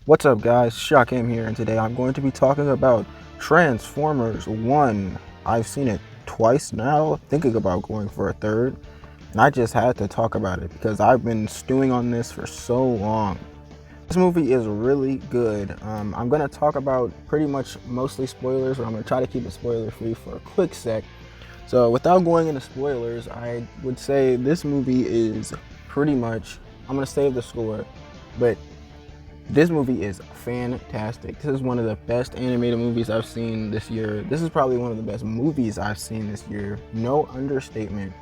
What's up, guys? Shakim here, and today I'm going to be talking about Transformers 1. I've seen it twice now, thinking about going for a third, and I just had to talk about it because I've been stewing on this for so long. This movie is really good. I'm going to talk about pretty much mostly spoilers, but I'm going to try to keep it spoiler free for a quick sec. So, without going into spoilers, I would say this movie is pretty much, I'm going to save the score, but this movie is fantastic. This is one of the best animated movies I've seen this year. This is probably one of the best movies I've seen this year. No understatement.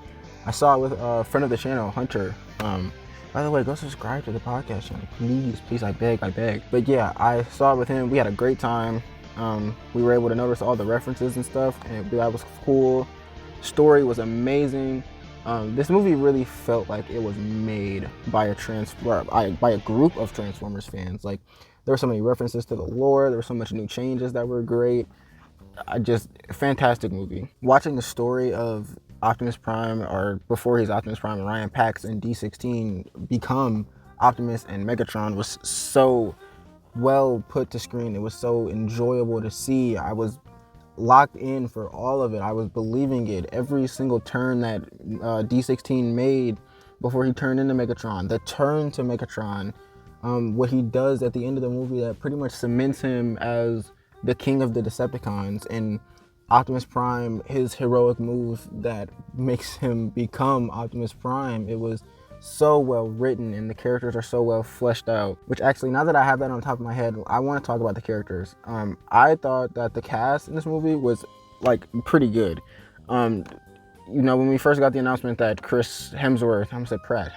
I saw it with a friend of the channel, Hunter. By the way, go subscribe to the podcast channel. Please, I beg. But yeah, I saw it with him. We had a great time. We were able to notice all the references and stuff, and that was cool. Story was amazing. This movie really felt like it was made by a group of Transformers fans. Like, there were so many references to the lore. There were so much new changes that were great. Fantastic movie. Watching the story of Optimus Prime, or before he's Optimus Prime, Orion Pax and D16 become Optimus and Megatron was so well put to screen. It was so enjoyable to see. I was locked in for all of it. I was believing it. Every single turn that D16 made before he turned into Megatron, the turn to Megatron, what he does at the end of the movie that pretty much cements him as the king of the Decepticons, and Optimus Prime, his heroic move that makes him become Optimus Prime. It was so well written and the characters are so well fleshed out, which actually, now that I have that on top of my head, I want to talk about the characters. I thought that the cast in this movie was like pretty good. When we first got the announcement that Chris Hemsworth, I almost said Pratt,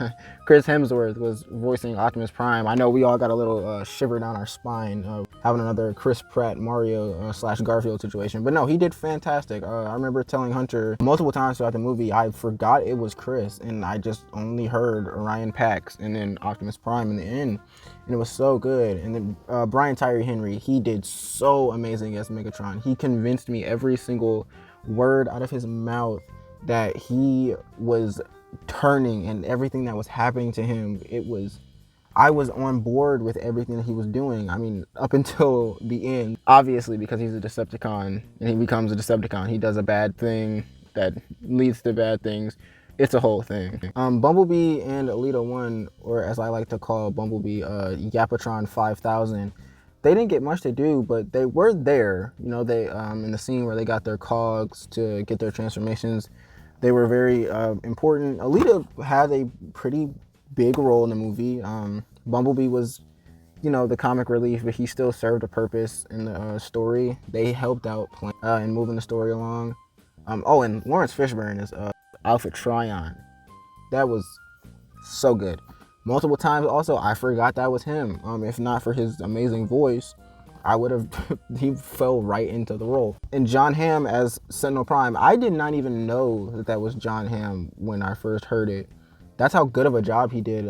Chris Hemsworth was voicing Optimus Prime, I know we all got a little shiver down our spine having another Chris Pratt Mario / Garfield situation. But no, he did fantastic. I remember telling Hunter multiple times throughout the movie, I forgot it was Chris, and I just only heard Orion Pax and then Optimus Prime in the end. And it was so good. And then Brian Tyree Henry, he did so amazing as Megatron. He convinced me every single word out of his mouth that he was turning and everything that was happening to him. I was on board with everything that he was doing. I mean, up until the end, obviously, because he's a Decepticon and he becomes a Decepticon, he does a bad thing that leads to bad things. It's a whole thing. Bumblebee and Elita 1, or as I like to call Bumblebee, Yapatron 5000, they didn't get much to do, but they were there. They in the scene where they got their cogs to get their transformations, they were very important. Elita had a pretty big role in the movie. Bumblebee was, the comic relief, but he still served a purpose in the story. They helped out in moving the story along. And Lawrence Fishburne is Alfred Tryon. That was so good. Multiple times also, I forgot that was him. If not for his amazing voice, I would have, he fell right into the role. And John Hamm as Sentinel Prime, I did not even know that was John Hamm when I first heard it. That's how good of a job he did.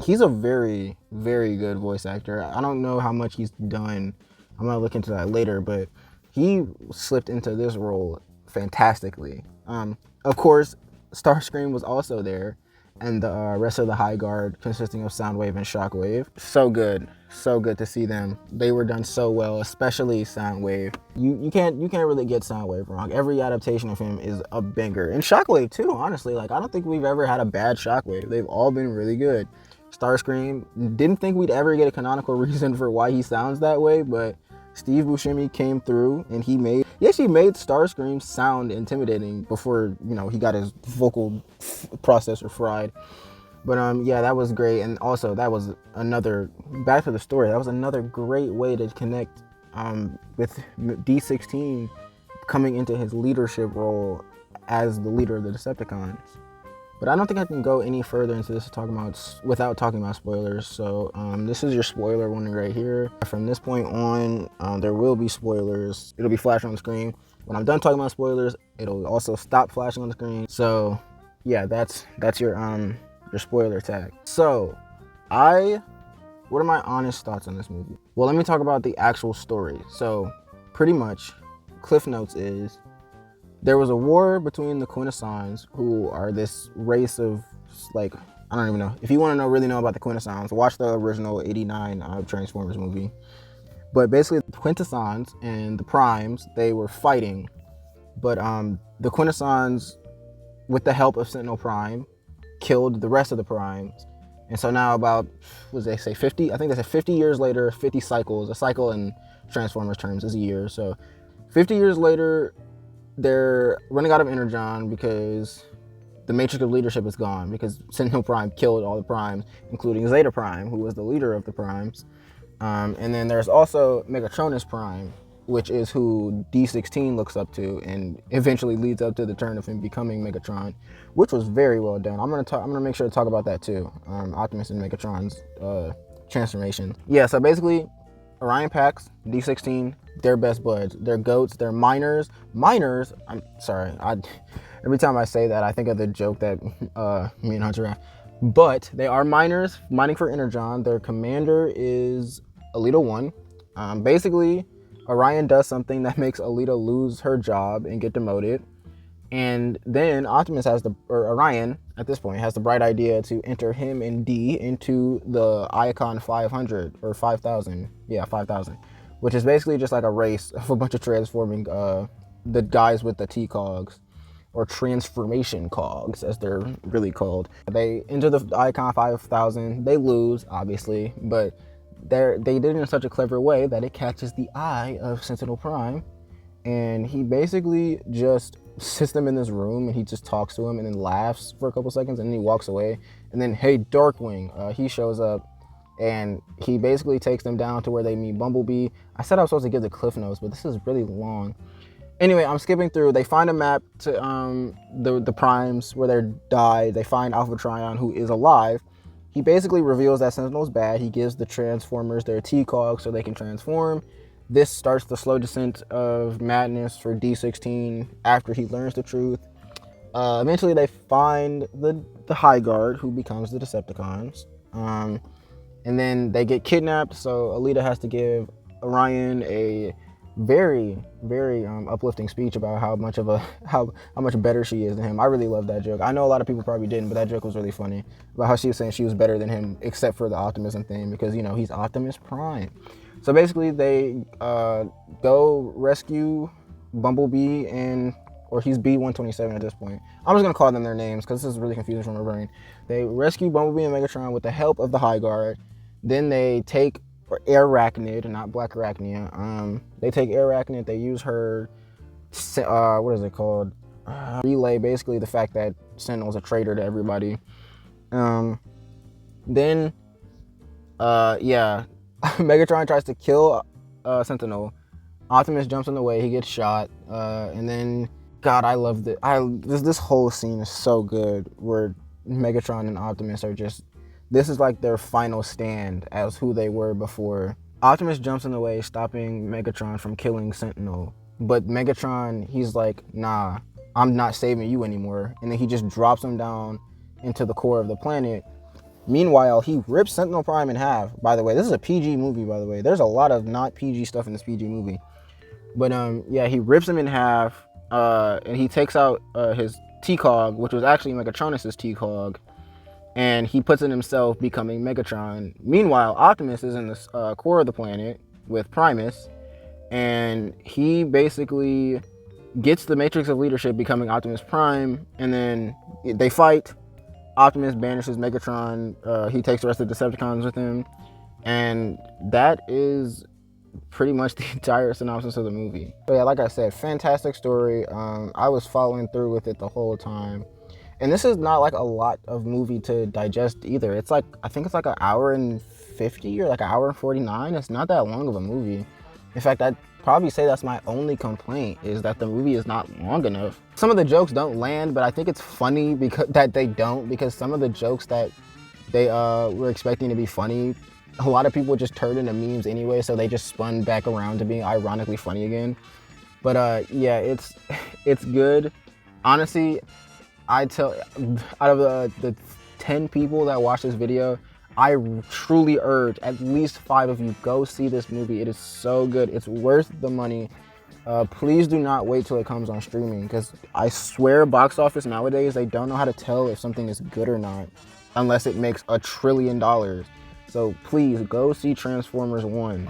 He's a very, very good voice actor. I don't know how much he's done. I'm gonna look into that later, but he slipped into this role fantastically. Of course, Starscream was also there, and the rest of the High Guard, consisting of Soundwave and Shockwave. So good to see them. They were done so well, especially Soundwave. You can't really get Soundwave wrong. Every adaptation of him is a banger, and Shockwave too. Honestly, like, I don't think we've ever had a bad Shockwave. They've all been really good. Starscream, didn't think we'd ever get a canonical reason for why he sounds that way, but Steve Buscemi came through and he actually made Starscream sound intimidating before, he got his vocal processor fried. But yeah, that was great. And also, that was another, back to the story, that was another great way to connect with D16 coming into his leadership role as the leader of the Decepticons. But I don't think I can go any further into this without talking about spoilers. So this is your spoiler warning right here. From this point on, there will be spoilers. It'll be flashing on the screen. When I'm done talking about spoilers, it'll also stop flashing on the screen. So yeah, that's your spoiler tag. So what are my honest thoughts on this movie? Well, let me talk about the actual story. So pretty much, Cliff Notes is, there was a war between the Quintessons, who are this race of like I don't even know. If you want to really know about the Quintessons, watch the original '89 Transformers movie. But basically, the Quintessons and the Primes, they were fighting. But the Quintessons, with the help of Sentinel Prime, killed the rest of the Primes. And so now about, what did they say, 50? I think they said 50 years later, 50 cycles. A cycle in Transformers terms is a year. So 50 years later, they're running out of Energon because the Matrix of Leadership is gone, because Sentinel Prime killed all the Primes, including Zeta Prime, who was the leader of the Primes. And then there's also Megatronus Prime, which is who D16 looks up to, and eventually leads up to the turn of him becoming Megatron, which was very well done. I'm gonna make sure to talk about that too. Optimus and Megatron's transformation. Yeah, so basically, Orion Pax, D16, they're best buds. They're goats. They're miners. Miners. I'm sorry. Every time I say that, I think of the joke that me and Hunter have. But they are miners, mining for Energon. Their commander is Alita 1. Basically, Orion does something that makes Alita lose her job and get demoted. And then Orion, at this point, has the bright idea to enter him and D into the Icon 500, or 5,000. Yeah, 5,000. Which is basically just like a race of a bunch of transforming, the guys with the T-Cogs, or transformation cogs, as they're really called. They enter the Icon 5000. They lose, obviously, but they did it in such a clever way that it catches the eye of Sentinel Prime, and he basically just sits them in this room and he just talks to him and then laughs for a couple seconds, and then he walks away. And then, hey, Darkwing, he shows up, and he basically takes them down to where they meet Bumblebee. I said I was supposed to give the cliff notes, but this is really long. Anyway, I'm skipping through. They find a map to the Primes where they died. They find Alpha Trion, who is alive. He basically reveals that Sentinel's bad. He gives the Transformers their T-Cogs so they can transform. This starts the slow descent of madness for D16 after he learns the truth. Eventually, they find the High Guard, who becomes the Decepticons. And then they get kidnapped, so Alita has to give Orion a very, very uplifting speech about how much better she is than him. I really love that joke. I know a lot of people probably didn't, but that joke was really funny about how she was saying she was better than him, except for the optimism thing, because he's Optimus Prime. So basically, they go rescue Bumblebee or he's B127 at this point. I'm just gonna call them their names because this is really confusing for my brain. They rescue Bumblebee and Megatron with the help of the High Guard. Then they take Arachnid, not Black Arachnia. They take Arachnid. They use her, what is it called? Relay, basically the fact that Sentinel's a traitor to everybody. Then, Megatron tries to kill Sentinel. Optimus jumps in the way. He gets shot. And then, God, I loved it. This whole scene is so good, where Megatron and Optimus are just, this is like their final stand as who they were before. Optimus jumps in the way, stopping Megatron from killing Sentinel. But Megatron, he's like, nah, I'm not saving you anymore. And then he just drops him down into the core of the planet. Meanwhile, he rips Sentinel Prime in half. By the way, this is a PG movie, by the way. There's a lot of not PG stuff in this PG movie. But he rips him in half, and he takes out his T-Cog, which was actually Megatronus's T-Cog, and he puts it himself, becoming Megatron. Meanwhile, Optimus is in the core of the planet with Primus, and he basically gets the Matrix of Leadership, becoming Optimus Prime, and then they fight. Optimus banishes Megatron. He takes the rest of the Decepticons with him, and that is pretty much the entire synopsis of the movie. But yeah, like I said, fantastic story. I was following through with it the whole time. And this is not like a lot of movie to digest either. It's like, I think it's like an hour and 50 or like an hour and 49. It's not that long of a movie. In fact, I'd probably say that's my only complaint, is that the movie is not long enough. Some of the jokes don't land, but I think it's funny that they don't, because some of the jokes that they were expecting to be funny, a lot of people just turned into memes anyway, so they just spun back around to being ironically funny again. But yeah, it's good. Honestly, out of the 10 people that watch this video, I truly urge at least 5 of you, go see this movie. It is so good. It's worth the money. Please do not wait till it comes on streaming, because I swear box office nowadays, they don't know how to tell if something is good or not. unless it makes $1 trillion. So please go see Transformers 1.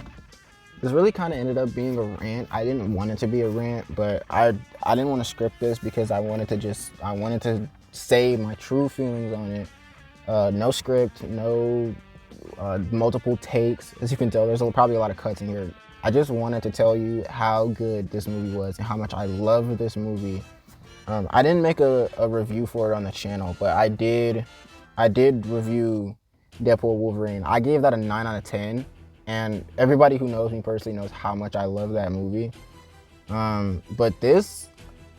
This really kind of ended up being a rant. I didn't want it to be a rant, but I didn't want to script this because I wanted to say my true feelings on it. No script, no multiple takes. As you can tell, there's probably a lot of cuts in here. I just wanted to tell you how good this movie was and how much I love this movie. I didn't make a review for it on the channel, but I did review Deadpool Wolverine. I gave that a 9 out of 10. And everybody who knows me personally knows how much I love that movie. But this,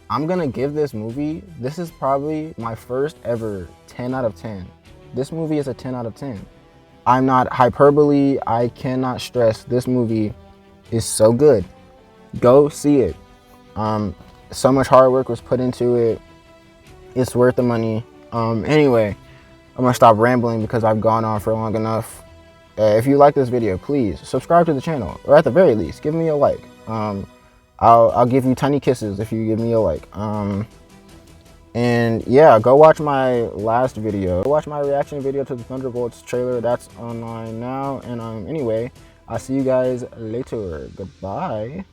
I'm gonna give this movie, this is probably my first ever 10 out of 10. This movie is a 10 out of 10. I'm not hyperbole, I cannot stress, this movie is so good. Go see it. So much hard work was put into it. It's worth the money. Anyway, I'm gonna stop rambling because I've gone on for long enough. If you like this video, please subscribe to the channel, or at the very least, give me a like. I'll give you tiny kisses if you give me a like. And yeah, go watch my last video. Go watch my reaction video to the Thunderbolts trailer. That's online now. And anyway, I'll see you guys later. Goodbye.